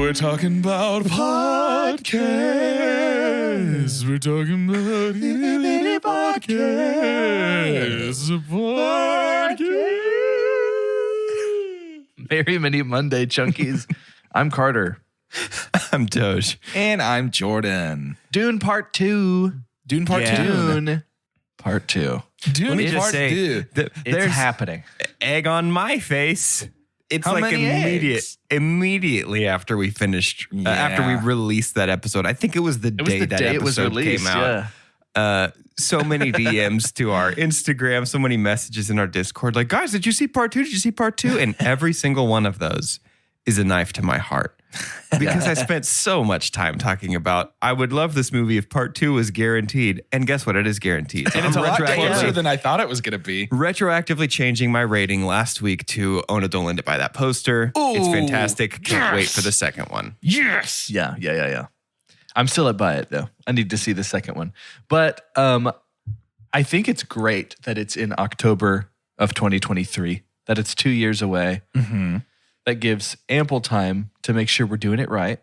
We're talking about podcasts. We're talking about itty podcasts. Merry Mini Monday, Chunkies. I'm Carter. I'm Doge. And I'm Jordan. Dune Part 2. Dune Part 2. Dune Part 2. Dune Let me just Part say, 2. It's there's happening. egg on my face. It's How like many eggs? immediately after we finished, after we released that episode. I think it was the day that it was episode released, came out. So many DMs to our Instagram, so many messages in our Discord. Like, guys, did you see part 2? Did you see part 2? And every single one of those is a knife to my heart. Because I spent so much time talking about, I would love this movie if part 2 was guaranteed. And guess what? It is guaranteed. And it's a lot closer than I thought it was going to be. Retroactively changing my rating last week to Ona, don't lend it by that poster. Ooh, it's fantastic. Can't yes. wait for the second one. Yes. Yeah. I'm still at buy it, though. I need to see the second one. But I think it's great that it's in October of 2023, that it's 2 years away. Mm-hmm. That gives ample time to make sure we're doing it right.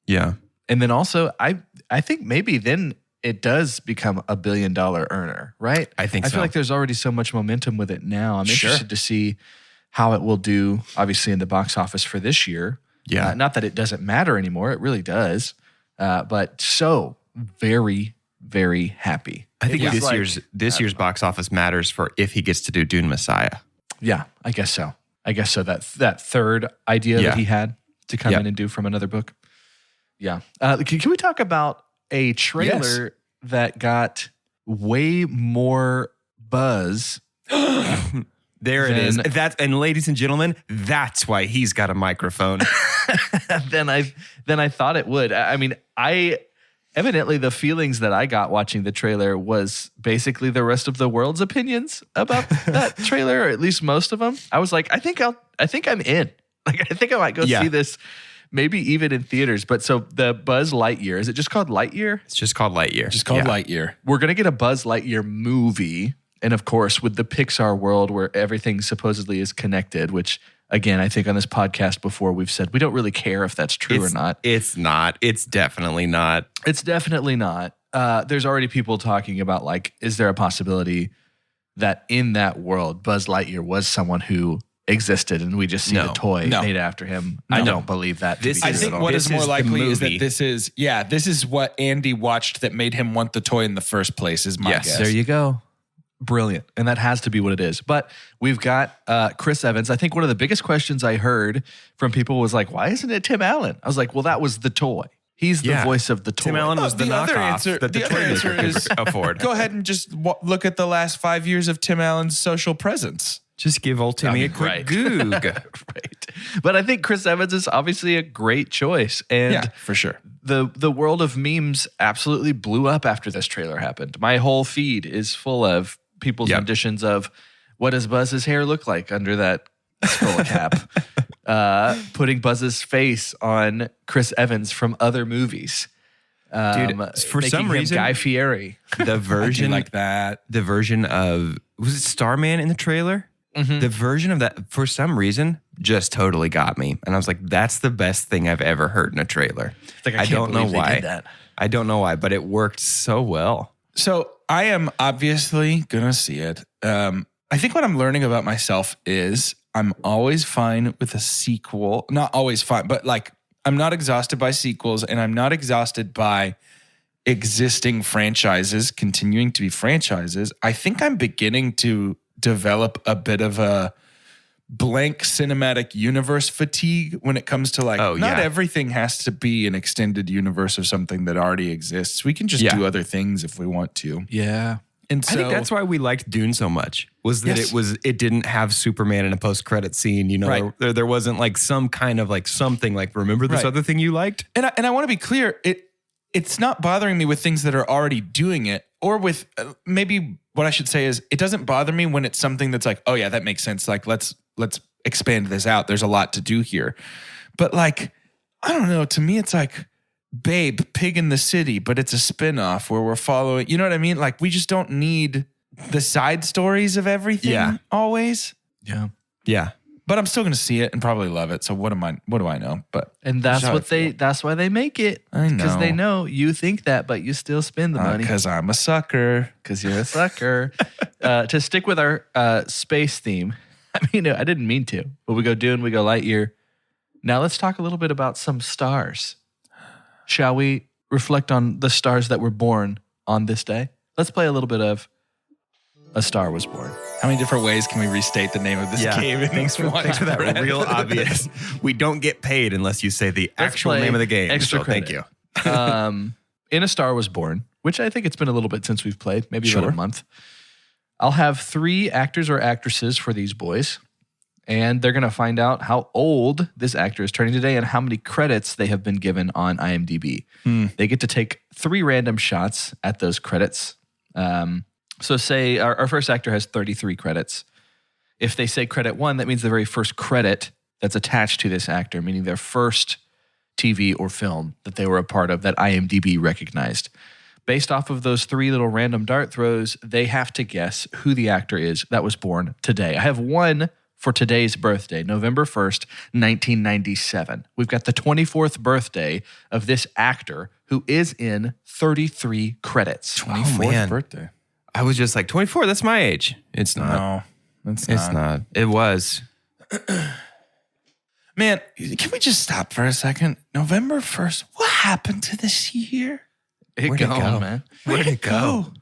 Yeah. And then also, I think maybe then it does become a $1 billion earner, right? I think I so. feel like there's already so much momentum with it now. I'm Sure. interested to see how it will do, obviously, in the box office for this year. Yeah. Not that it doesn't matter anymore. It really does. But so very, very happy. I think It was this year's box office matters for if he gets to do Dune Messiah. Yeah, I guess so. That third idea that he had to come in and do from another book. Yeah. Can we talk about a trailer that got way more buzz? There it is. And ladies and gentlemen, that's why he's got a microphone. than I thought it would. I mean, evidently the feelings that I got watching the trailer was basically the rest of the world's opinions about that trailer, or at least most of them. I was like, I think I'm in. Like, I think I might go see this, maybe even in theaters. But so the Buzz Lightyear, is it just called Lightyear? It's just called Lightyear. Lightyear. We're gonna get a Buzz Lightyear movie, and of course, with the Pixar world where everything supposedly is connected, which. Again, I think on this podcast before we've said we don't really care if that's true or not. It's not. It's definitely not. It's definitely not. There's already people talking about, like, is there a possibility that in that world, Buzz Lightyear was someone who existed and we just see the toy made after him? No. I don't believe that to be true I think at all. what is more likely is that this this is what Andy watched that made him want the toy in the first place, is my guess. There you go. Brilliant. And that has to be what it is. But we've got Chris Evans. I think one of the biggest questions I heard from people was like, why isn't it Tim Allen? I was like, well, that was the toy. He's the voice of the toy. Tim Allen was the other knockoff answer, that the toy maker could afford. Go ahead and just look at the last 5 years of Tim Allen's social presence. Just give old Timmy a quick goog. Right. But I think Chris Evans is obviously a great choice. And Yeah, for sure. the world of memes absolutely blew up after this trailer happened. My whole feed is full of people's renditions of what does Buzz's hair look like under that skull cap, putting Buzz's face on Chris Evans from other movies. Dude, for some reason, Guy Fieri. The version like that. The version of, was it Starman in the trailer? Mm-hmm. The version of that, for some reason, just totally got me. And I was like, that's the best thing I've ever heard in a trailer. Like, I don't know believe they why. did that. I don't know why, but it worked so well. So I am obviously going to see it. I think what I'm learning about myself is I'm always fine with a sequel. Not always fine, but like I'm not exhausted by sequels, and I'm not exhausted by existing franchises continuing to be franchises. I think I'm beginning to develop a bit of a blank cinematic universe fatigue when it comes to not everything has to be an extended universe of something that already exists. We can just do other things if we want to. Yeah. And so I think that's why we liked Dune so much, was that it didn't have Superman in a post-credit scene. You know, there wasn't like some kind of like something like, remember this other thing you liked? And I want to be clear, it's not bothering me with things that are already doing it, or with maybe what I should say is it doesn't bother me when it's something that's like, oh yeah, that makes sense. Like let's expand this out. There's a lot to do here. But like, I don't know, to me it's like Babe, Pig in the City, but it's a spinoff where we're following, you know what I mean? Like we just don't need the side stories of everything always. Yeah. Yeah. But I'm still going to see it and probably love it. So what do I know? But And that's that's why they make it. I know. Because they know you think that, but you still spend the money. Because I'm a sucker. Because you're a sucker. To stick with our space theme, I mean, I didn't mean to, but we go Dune, we go Lightyear. Now let's talk a little bit about some stars. Shall we reflect on the stars that were born on this day? Let's play a little bit of A Star Was Born. How many different ways can we restate the name of this game? Thanks for that. Real obvious. We don't get paid unless you say the actual name of the game. Extra thank you. In A Star Was Born, which I think it's been a little bit since we've played, maybe about a month. I'll have 3 actors or actresses for these boys, and they're going to find out how old this actor is turning today and how many credits they have been given on IMDb. They get to take 3 random shots at those credits. So say our first actor has 33 credits. If they say credit 1, that means the very first credit that's attached to this actor, meaning their first TV or film that they were a part of that IMDb recognized. Based off of those 3 little random dart throws, they have to guess who the actor is that was born today. I have one for today's birthday, November 1st, 1997. We've got the 24th birthday of this actor who is in 33 credits. 24th birthday. I was just like, 24, that's my age. It's not. No, it's not. It was. Man, can we just stop for a second? November 1st, what happened to this year? Where'd it go, man? Where'd it go?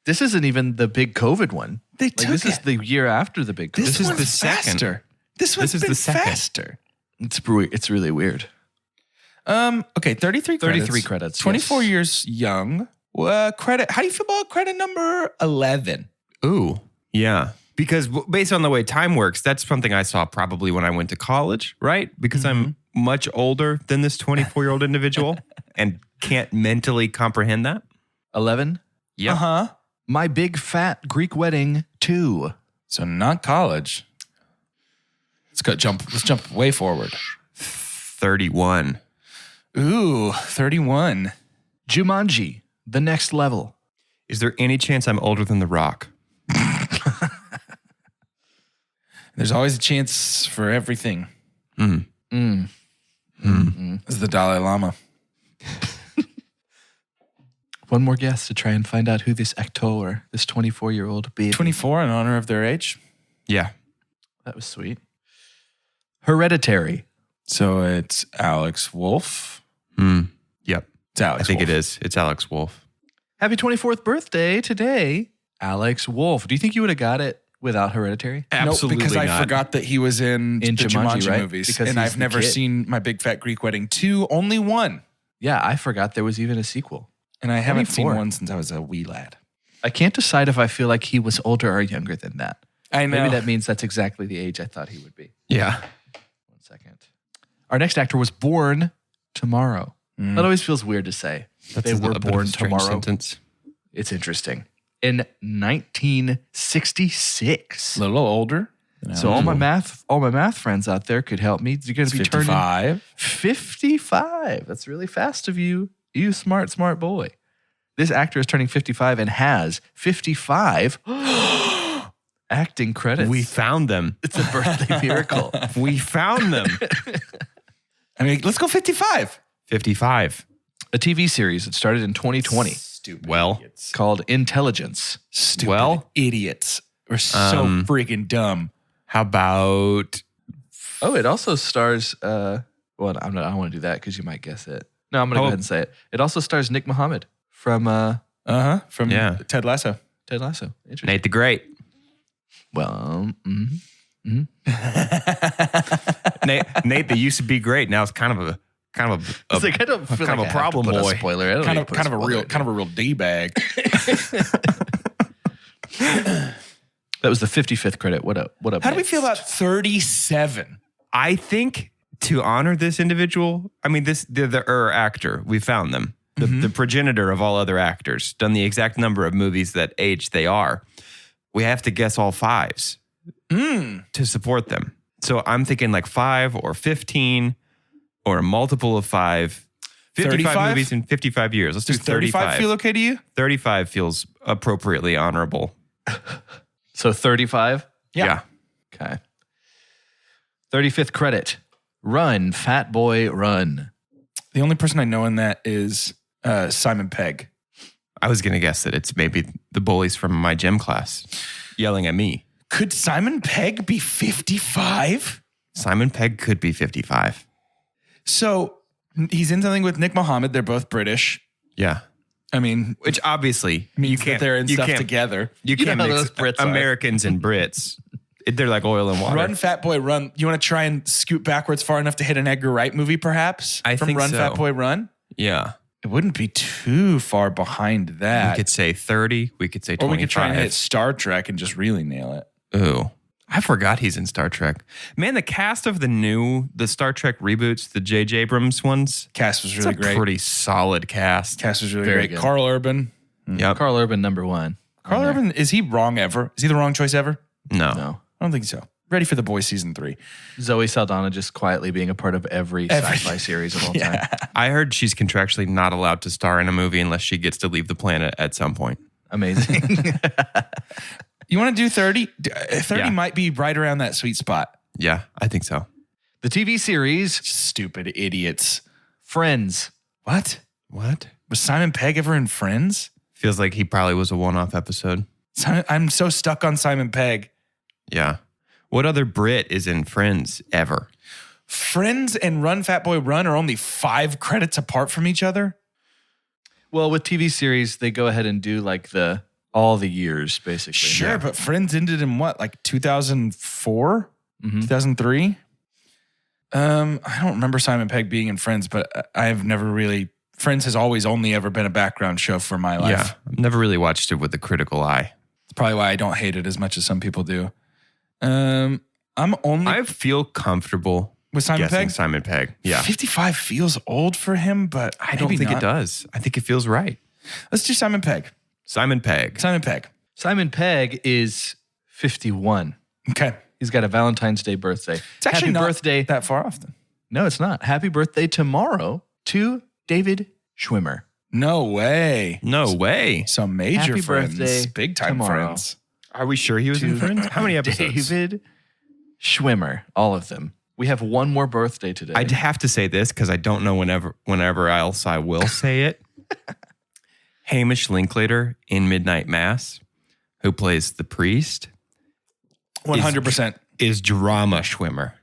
This isn't even the big COVID one. This is the year after the big COVID. This is the second. This one's been faster. It's really weird. Okay, 33 credits. 33 credits. 24 years young. Credit. How do you feel about credit number 11? Ooh, yeah. Because based on the way time works, that's something I saw probably when I went to college, right? Because I'm much older than this 24-year-old individual and can't mentally comprehend that. 11? Yeah. Uh-huh. My Big Fat Greek Wedding 2. So not college. Let's jump way forward. 31. Ooh, 31. Jumanji, The Next Level. Is there any chance I'm older than The Rock? There's always a chance for everything. Mm. As the Dalai Lama. One more guess to try and find out who this actor, this 24-year-old baby. 24 in honor of their age. Yeah. That was sweet. Hereditary. So it's Alex Wolff. Yep. It's Alex I think Wolff. it is. It's Alex Wolff. Happy 24th birthday today, Alex Wolff. Do you think you would have got it without Hereditary? Absolutely No, because not. I forgot that he was in the Jumanji right? movies. Because and he's I've the never kid. seen My Big Fat Greek Wedding 2, only one. Yeah, I forgot there was even a sequel. And I haven't seen 24. one since I was a wee lad. I can't decide if I feel like he was older or younger than that. I know. Maybe that means that's exactly the age I thought he would be. Yeah. 1 second. Our next actor was born tomorrow. That always feels weird to say. They were a bit of born a strange tomorrow. sentence. It's interesting. In 1966. A little older. So all my math friends out there could help me. You're going to be turning 55. That's really fast of you. You smart boy. This actor is turning 55 and has 55 acting credits. We found them. It's a birthday miracle. We found them. I mean, let's go 55. 55. A TV series that started in 2020 Stupid Well, idiots. called Intelligence. Stupid idiots. We're so freaking dumb. how about Oh, it also stars. I don't want to do that because you might guess it. No, I'm going to go ahead and say it. It also stars Nick Mohammed from From Ted Lasso. Ted Lasso. Interesting. Nate the Great? Well, Nate, they used to be great. Now it's kind of a it's like, I don't feel kind like of I a have to problem put boy. A spoiler. I don't need to put Kind of a real D bag. That was the 55th credit. What up? How do we feel about 37? I think to honor this individual, I mean, the actor, we found them, the progenitor of all other actors, done the exact number of movies that age they are. We have to guess all 5s to support them. So I'm thinking like 5 or 15 or a multiple of 5. 55 35? movies in 55 years. Let's do Does 35 feel okay to you? 35 feels appropriately honorable. So 35? Yeah. Okay. 35th credit. Run, Fat Boy, Run. The only person I know in that is Simon Pegg. I was going to guess that it's maybe the bullies from my gym class yelling at me. Could Simon Pegg be 55? Simon Pegg could be 55. So he's in something with Nick Mohammed. They're both British. Yeah. I mean, Which obviously means that they're in stuff together. You can't know how mix those Brits are. Americans and Brits. They're like oil and water. Run, Fat Boy, Run. You want to try and scoot backwards far enough to hit an Edgar Wright movie, perhaps? I From think Run, so. Fat Boy, Run? Yeah. It wouldn't be too far behind that. We could say 30. We could say 25. Or we could try and hit Star Trek and just really nail it. Ooh. I forgot he's in Star Trek. Man, the cast of the Star Trek reboots, the J.J. Abrams ones, Cast was really it's a great. pretty solid cast. Cast was really Very great. good. Carl Urban. Yep. Carl Urban, number 1. Carl Urban, is he wrong ever? Is he the wrong choice ever? No. No. I don't think so. Ready for The Boys season 3. Zoe Saldana just quietly being a part of every sci-fi series of all time. I heard she's contractually not allowed to star in a movie unless she gets to leave the planet at some point. Amazing. You want to do 30? 30 Yeah. might be right around that sweet spot. Yeah, I think so. The TV series Stupid idiots. Friends. What? What? Was Simon Pegg ever in Friends? Feels like he probably was a one-off episode. I'm so stuck on Simon Pegg. Yeah. What other Brit is in Friends ever? Friends and Run, Fat Boy, Run are only 5 credits apart from each other. Well, with TV series, they go ahead and do like all the years, basically. Sure, but Friends ended in what, like 2004? 2003? I don't remember Simon Pegg being in Friends, but I've never really... Friends has always only ever been a background show for my life. Yeah. I've never really watched it with a critical eye. It's probably why I don't hate it as much as some people do. I'm only... I feel comfortable with Simon guessing Pegg? Simon Pegg. Yeah. 55 feels old for him, but I don't think it does. I think it feels right. Let's do Simon Pegg. Simon Pegg. Simon Pegg. Simon Pegg is 51. Okay. He's got a Valentine's Day birthday. It's actually Happy not birthday. that far off then. No, it's not. Happy birthday tomorrow to David Schwimmer. No way. No way. Some major Happy friends. birthday Big time tomorrow. friends. Are we sure he was in Friends? How many episodes? David Schwimmer. All of them. We have one more birthday today. I'd have to say this because I don't know whenever else I will say it. Hamish Linklater in Midnight Mass, who plays the priest, 100%. is drama Schwimmer.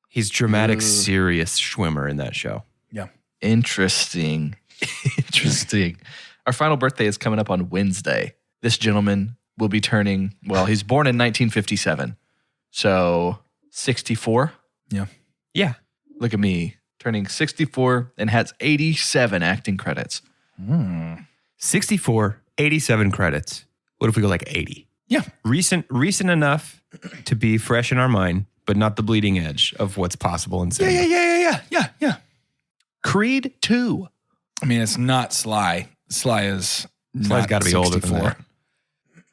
He's dramatic, serious Schwimmer in that show. Yeah. Interesting. Interesting. Our final birthday is coming up on Wednesday. This gentleman will be turning, well, he's born in 1957. So 64. Yeah. Yeah. Look at me turning 64 and has 87 acting credits. 64, 87 credits. What if we go like 80? Yeah. Recent enough to be fresh in our mind, but not the bleeding edge of what's possible in cinema. Yeah. Creed 2. I mean, it's not Sly. Sly's got to be older than 64.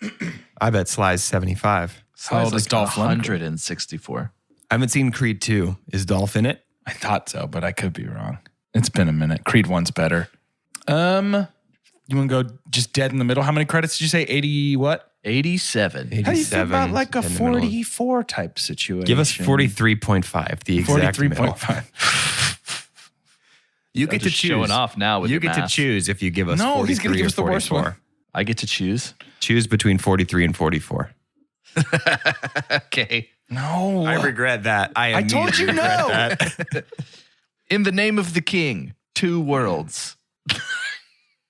that. I bet Sly's 75. How old is Dolph Lundgren? 164. I haven't seen Creed 2. Is Dolph in it? I thought so, but I could be wrong. It's been a minute. Creed 1's better. You want to go just dead in the middle? How many credits did you say? 80 what? 87. How do you feel about like a in the middle. 44 type situation? Give us 43.5, the exact middle. 43.5. You get to Just choose. showing off now with You your get math. to choose if you give us No, 43 he's going to give or us the worst 44. one. I get to choose. Choose between 43 and 44. Okay. No. I regret that. I told you regret no. that. In the Name of the King, Two Worlds.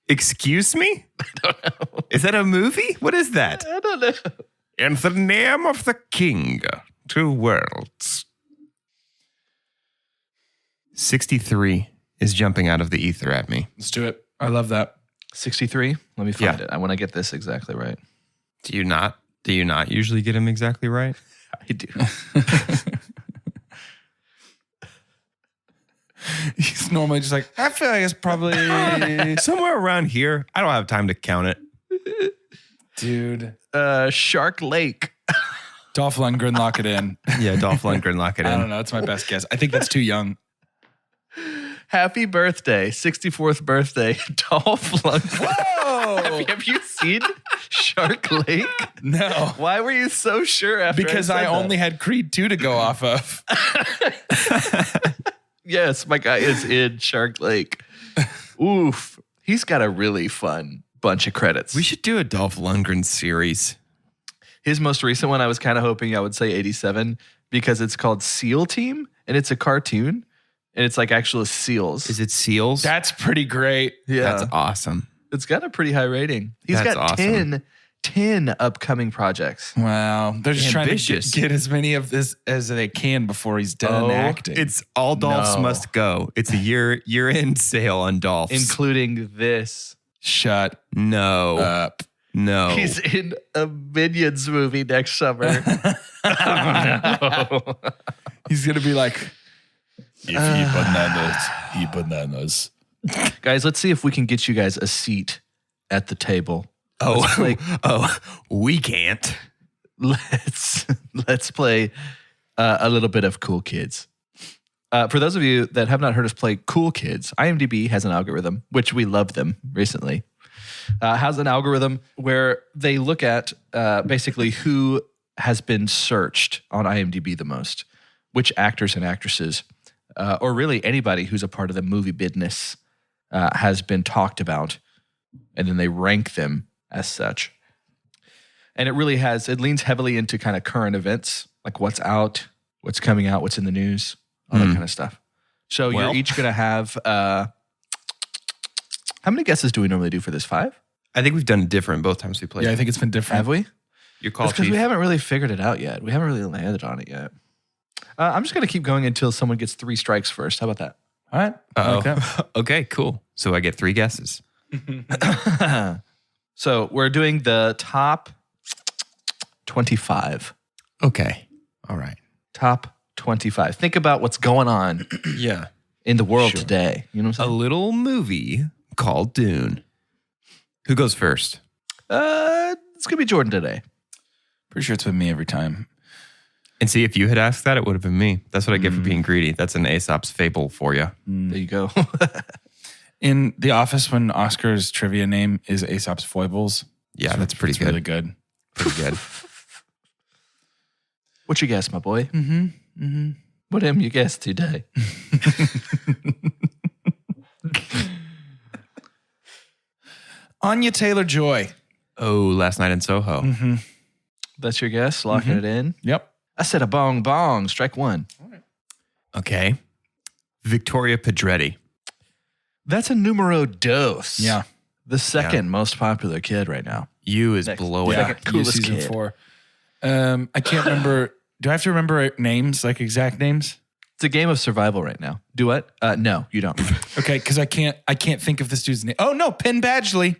Excuse me? I don't know. Is that a movie? What is that? I don't know. In the name of the king, two worlds. 63 is jumping out of the ether at me. Let's do it. I love that. 63. Let me find Yeah. it. I want to get this exactly right. Do you not usually get him exactly right? I do. He's normally just like, I feel like it's probably... Somewhere around here. I don't have time to count it. Dude. Shark Lake. Dolph Lundgren, lock it in. Yeah, Dolph Lundgren, lock it in. I don't know. That's my best guess. I think that's too young. Happy birthday, 64th birthday, Dolph Lundgren. No. Have you seen Shark Lake? No. Why were you so sure after Because I I said that? only had Creed 2 to go off of. Yes, my guy is in Shark Lake. Oof. He's got a really fun bunch of credits. We should do a Dolph Lundgren series. His most recent one, I was kind of hoping I would say 87 because it's called SEAL Team and it's a cartoon and it's like actual seals. Is it Seals? That's pretty great. Yeah. That's awesome. It's got a pretty high rating. He's That's got awesome. 10 upcoming projects. Wow. They're just Ambitious. trying to get as many of this as they can before he's done acting. It's all Dolphs No. must go. It's a year-end sale on Dolphs. Including this. Shut no. up. No. He's in a Minions movie next summer. Oh, no. He's going to be like, if he bananas. Guys, let's see if we can get you guys a seat at the table. Let's play, we can't. let's play a little bit of Cool Kids. For those of you that have not heard us play Cool Kids, IMDb has an algorithm, which we love them recently. Has an algorithm where they look at basically who has been searched on IMDb the most, which actors and actresses, or really anybody who's a part of the movie business has been talked about, and then they rank them as such. And it leans heavily into kind of current events, like what's out, what's coming out, what's in the news, all that kind of stuff. So you're each going to have, how many guesses do we normally do for this? 5? I think we've done it different both times we played. Yeah, I think it's been different. Have we? Your call, Because Chief. we haven't really figured it out yet. We haven't really landed on it yet. I'm just going to keep going until someone gets 3 strikes first. How about that? All right. I like that. Okay, cool. So I get 3 guesses. So we're doing the top 25. Okay. All right. Top 25. Think about what's going on Yeah. in the world today. You know what A I'm saying? little movie called Dune. Who goes first? It's going to be Jordan today. Pretty sure it's with me every time. And see, if you had asked that, it would have been me. That's what I get for being greedy. That's an Aesop's fable for you. There you go. In The Office, when Oscar's trivia name is Aesop's Foibles. Yeah, that's pretty It's good. really good. Pretty good. What you guess, my boy? What am you guess today? Anya Taylor-Joy. Oh, Last Night in Soho. That's your guess? Locking it in? Yep. I said a bong bong. Strike 1. Okay. Victoria Pedretti. That's a numero dos. Yeah. The second most popular kid right now. You is Next. blowing Yeah. up. Second coolest season kid. 4. I can't remember. Do I have to remember names, like exact names? It's a game of survival right now. Do what? No, you don't. Okay, because I can't think of this dude's name. Oh no, Penn Badgley.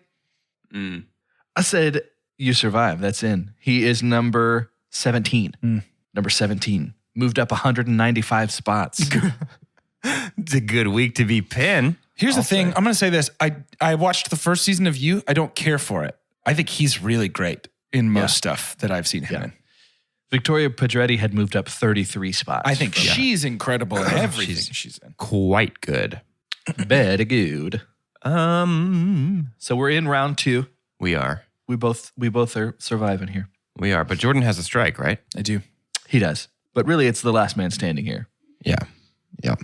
I said you survive. That's in. He is number 17. Number 17. Moved up 195 spots. It's a good week to be Penn. Here's the thing. I'm going to say this. I watched the first season of You. I don't care for it. I think he's really great in most stuff that I've seen him in. Victoria Pedretti had moved up 33 spots. I think she's incredible in everything she's in. Quite good. Very good. So we're in round 2. We are. We both are surviving here. We are. But Jordan has a strike, right? I do. He does. But really, it's the last man standing here. Yeah. Yep.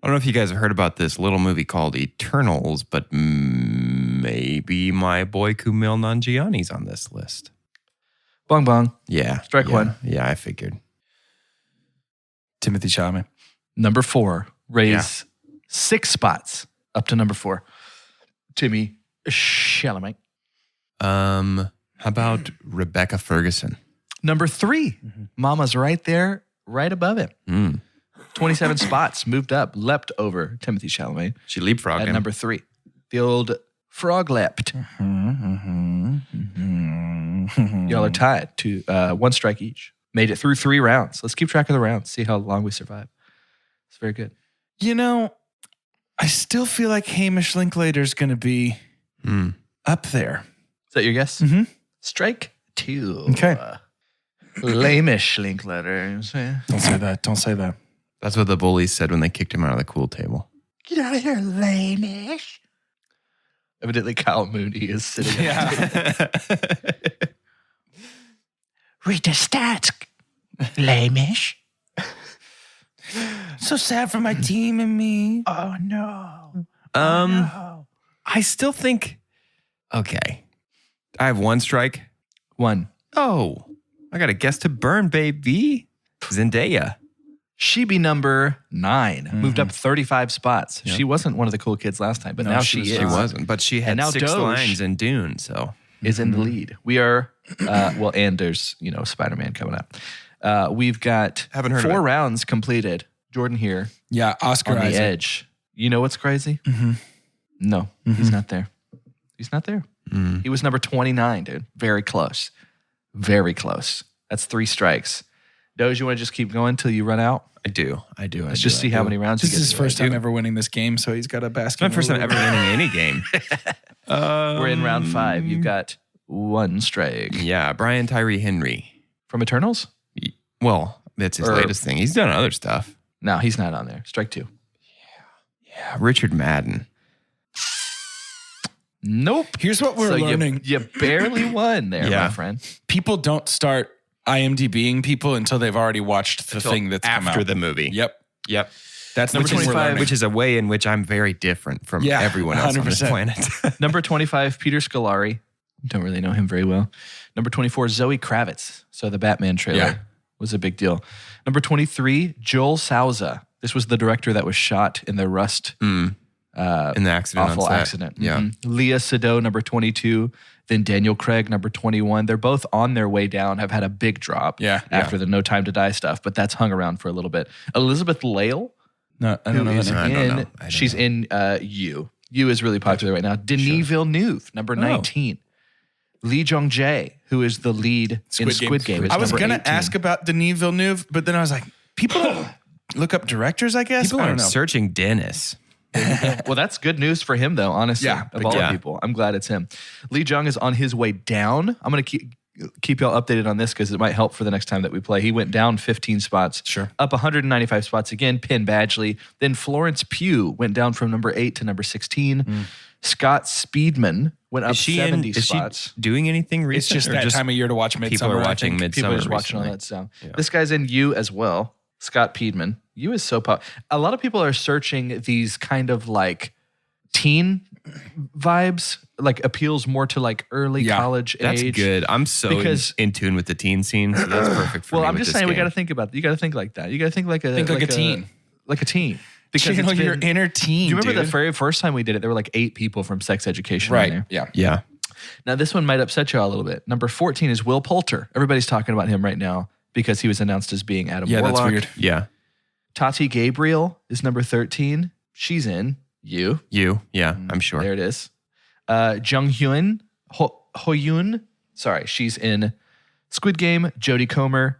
I don't know if you guys have heard about this little movie called Eternals, but maybe my boy Kumail Nanjiani's on this list. Bong bong. Yeah. Strike one. Yeah, I figured. Timothy Chalamet. Number 4. Raise 6 spots up to number 4. Timmy Chalamet. How about Rebecca Ferguson? Number 3. Mama's right there, right above him. 27 spots, moved up, leapt over Timothy Chalamet She leapfrogged at him. number 3. The old frog leapt. Y'all are tied to 1 strike each. Made it through 3 rounds. Let's keep track of the rounds, see how long we survive. It's very good. You know, I still feel like Hamish Linklater's going to be up there. Is that your guess? Mm-hmm. Strike 2. Okay. Lamish Linklater. Don't say that. Don't say that. That's what the bullies said when they kicked him out of the pool table. Get out of here, lamish. Evidently, Kyle Mooney is sitting. Yeah. Read the stats, lamish. So sad for my team and me. Oh no. I still think, okay, I have one strike. One. Oh, I got a guest to burn, baby. Zendaya. She be number 9, moved up 35 spots. Yep. She wasn't one of the cool kids last time, but No, now she she was is. She wasn't, but she had And now 6 Doge lines in Dune, so. Is in the lead. We are, and there's, Spider-Man coming up. We've got Haven't heard of 4 it. rounds completed. Jordan here Yeah, Oscar on the Isaac. edge. You know what's crazy? Mm-hmm. No, he's not there. He's not there. Mm. He was number 29, dude. Very close. Very close. That's 3 strikes. Doge, you want to just keep going until you run out? I do. Let's just see how many rounds This he is gets. his first right. time ever winning this game, so he's got a basket. It's my first time ever winning any game. We're in round 5. You've got 1 strike. Yeah, Brian Tyree Henry. From Eternals? Well, that's his Or- latest thing. He's done other stuff. No, he's not on there. Strike 2. Yeah, Richard Madden. Nope. Here's what we're So learning. You barely won there, Yeah. my friend. People don't start IMDbing people until they've already watched the thing that's come after out. the movie. Yep. Yep. That's Number the thing we're 25, learning. Which is a way in which I'm very different from Yeah, everyone else on this 100%. planet. Number 25, Peter Scolari. Don't really know him very well. Number 24, Zoe Kravitz. So the Batman trailer Yeah. was a big deal. Number 23, Joel Souza. This was the director that was shot in the Rust In the accident. awful on set. accident. Yeah. Mhm. Leah Sado, number 22. Then Daniel Craig, number 21. They're both on their way down, have had a big drop Yeah. after the No Time to Die stuff, but that's hung around for a little bit. Elizabeth Lale, No, I don't who know. is that name. I don't in, know. I don't she's know. in You. You is really popular right now. Denis Villeneuve, number 19. Lee Jong-jae, who is the lead in Squid Game. is I was number going 18. to ask about Denis Villeneuve, but then I was like, people don't look up directors, I guess. People I are don't know. searching Dennis. Well, that's good news for him, though, honestly, Yeah, of all yeah. people. I'm glad it's him. Lee Jung is on his way down. I'm going to keep y'all updated on this because it might help for the next time that we play. He went down 15 spots. Sure. Up 195 spots again, Penn Badgley. Then Florence Pugh went down from number 8 to number 16. Scott Speedman went up 70 spots. Is she doing anything recent? It's just or that time of year to watch Midsummer. People are I watching think. Midsummer. People are just watching all recently. that stuff. Yeah. This guy's in You as well. Scott Peedman. You is so pop. A lot of people are searching these kind of like teen vibes, like appeals more to like early Yeah, college That's age. good. I'm so Because- in tune with the teen scene, so that's perfect for Well, me. I'm with just this saying we game. got to think about. You got to think like that. You got to think like a Think like a teen. like a teen. Because Channel it's your been- inner teen. do you remember dude. the very first time we did it? There were like 8 people from Sex Education on Right. there. Yeah. Yeah. Now, this one might upset y'all a little bit. Number 14 is Will Poulter. Everybody's talking about him right now because he was announced as being Adam Yeah, Warlock. that's weird. Yeah. Tati Gabriel is number 13. She's in You. You. Yeah. I'm sure. There it is. Jung Hyun, Hoyun. Sorry, she's in Squid Game. Jodie Comer.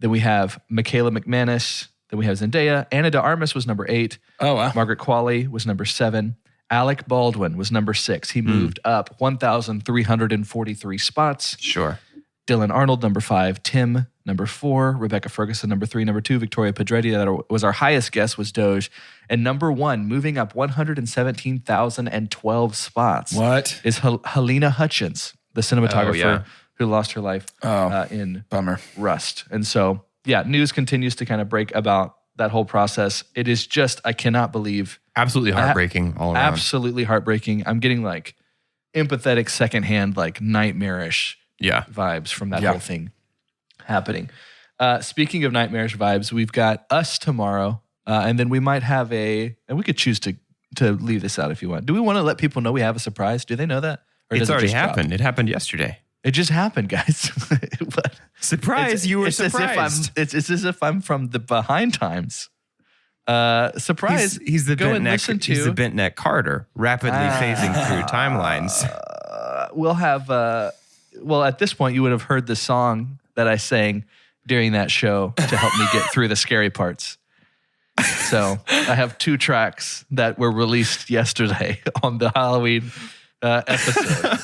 Then we have Michaela McManus. Then we have Zendaya. Anna de Armas was number 8. Oh, wow. Margaret Qualley was number 7. Alec Baldwin was number 6. He moved up 1,343 spots. Sure. Dylan Arnold, number 5. Tim, number 4. Rebecca Ferguson, number 3. Number 2, Victoria Pedretti, that was our highest guess, was Doge. And number 1, moving up 117,012 spots, What? is Helena Hutchins, the cinematographer yeah. who lost her life in Bummer. Rust. And so, yeah, news continues to kind of break about that whole process. It is just, I cannot believe, Absolutely heartbreaking all around. absolutely heartbreaking. I'm getting like empathetic, secondhand, like nightmarish Yeah. vibes from that Yeah. whole thing happening. Speaking of nightmarish vibes, we've got Us tomorrow, and then we might have and we could choose to leave this out if you want. Do we want to let people know we have a surprise? Do they know that? Or It's does it already just drop? happened. It happened yesterday. It just happened, guys. But Surprise! You were it's surprised. It's as if I'm from the behind times. Surprise! He's the Go bent and neck. listen He's to- the bent neck Carter, rapidly phasing through timelines. We'll have. Well, at this point, you would have heard the song that I sang during that show to help me get through the scary parts. So I have 2 tracks that were released yesterday on the Halloween episode.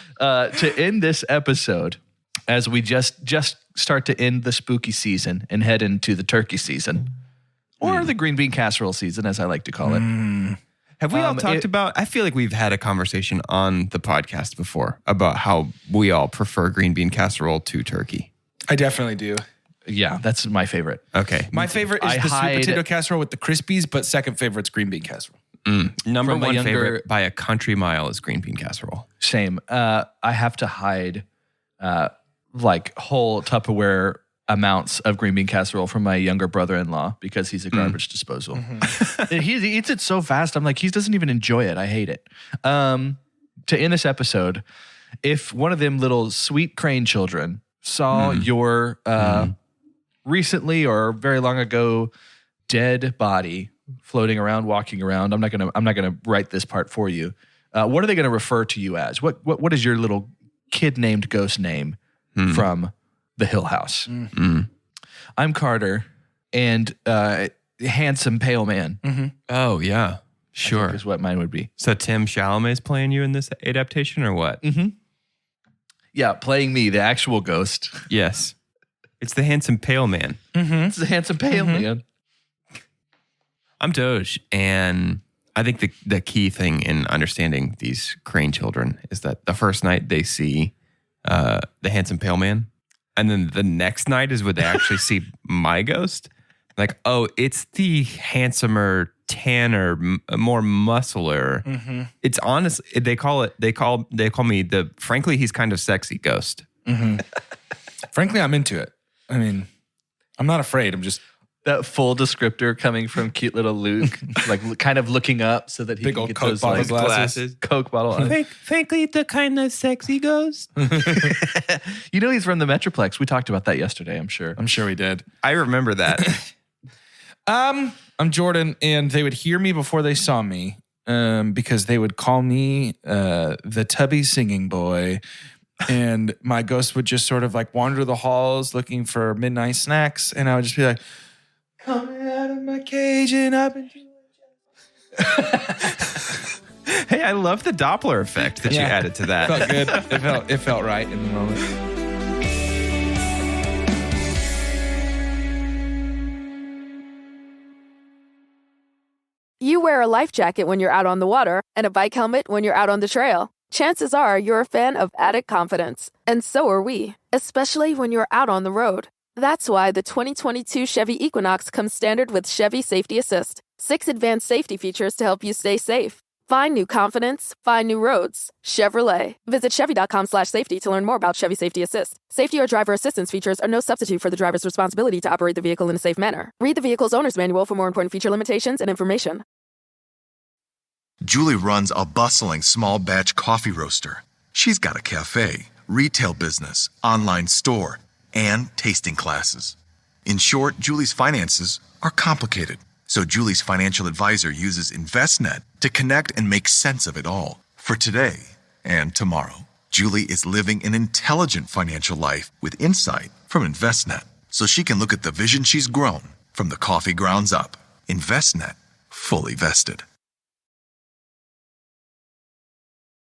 To end this episode, as we just start to end the spooky season and head into the turkey season, or the green bean casserole season, as I like to call it. Have we all talked about, I feel like we've had a conversation on the podcast before about how we all prefer green bean casserole to turkey. I definitely do. Yeah, that's my favorite. Okay. My favorite is the sweet potato casserole with the Crispies, but second favorite's green bean casserole. Number one favorite by a country mile is green bean casserole. Same. I have to hide like whole Tupperware amounts of green bean casserole from my younger brother-in-law because he's a garbage disposal. He eats it so fast. I'm like, he doesn't even enjoy it. I hate it. To end this episode, if one of them little sweet crane children saw your recently or very long ago dead body floating around, walking around, I'm not gonna write this part for you. What are they gonna refer to you as? What is your little kid named ghost name from the Hill House? I'm Carter, and handsome pale man. Oh yeah, sure. Is what mine would be. So Tim Chalamet's playing you in this adaptation, or what? Yeah, playing me, the actual ghost. Yes, it's the handsome pale man. It's the handsome pale man. I'm Doge, and I think the key thing in understanding these crane children is that the first night they see the handsome pale man, and then the next night is when they actually see my ghost. Like, oh, it's the handsomer, tanner, more muscular. It's honest. They call me the. Frankly, he's kind of sexy ghost. Frankly, I'm into it. I mean, I'm not afraid. I'm just. That full descriptor coming from cute little Luke, like kind of looking up so that he Big can old get Coke those bottle like, glasses. Coke bottle. Frankly, the kind of sexy ghost. You know he's from the Metroplex. We talked about that yesterday, I'm sure. I'm sure we did. I remember that. I'm Jordan, and they would hear me before they saw me because they would call me the tubby singing boy. And my ghost would just sort of like wander the halls looking for midnight snacks. And I would just be like, coming out of my cage and I've been... Hey, I love the Doppler effect that you added to that. Felt good. It felt right in the moment. You wear a life jacket when you're out on the water and a bike helmet when you're out on the trail. Chances are you're a fan of added confidence. And so are we, especially when you're out on the road. That's why the 2022 Chevy Equinox comes standard with Chevy Safety Assist. 6 advanced safety features to help you stay safe. Find new confidence. Find new roads. Chevrolet. Visit Chevy.com/safety to learn more about Chevy Safety Assist. Safety or driver assistance features are no substitute for the driver's responsibility to operate the vehicle in a safe manner. Read the vehicle's owner's manual for more important feature limitations and information. Julie runs a bustling small batch coffee roaster. She's got a cafe, retail business, online store, and tasting classes. In short, Julie's finances are complicated. So Julie's financial advisor uses InvestNet to connect and make sense of it all for today and tomorrow. Julie is living an intelligent financial life with insight from InvestNet, so she can look at the vision she's grown from the coffee grounds up. InvestNet, fully vested.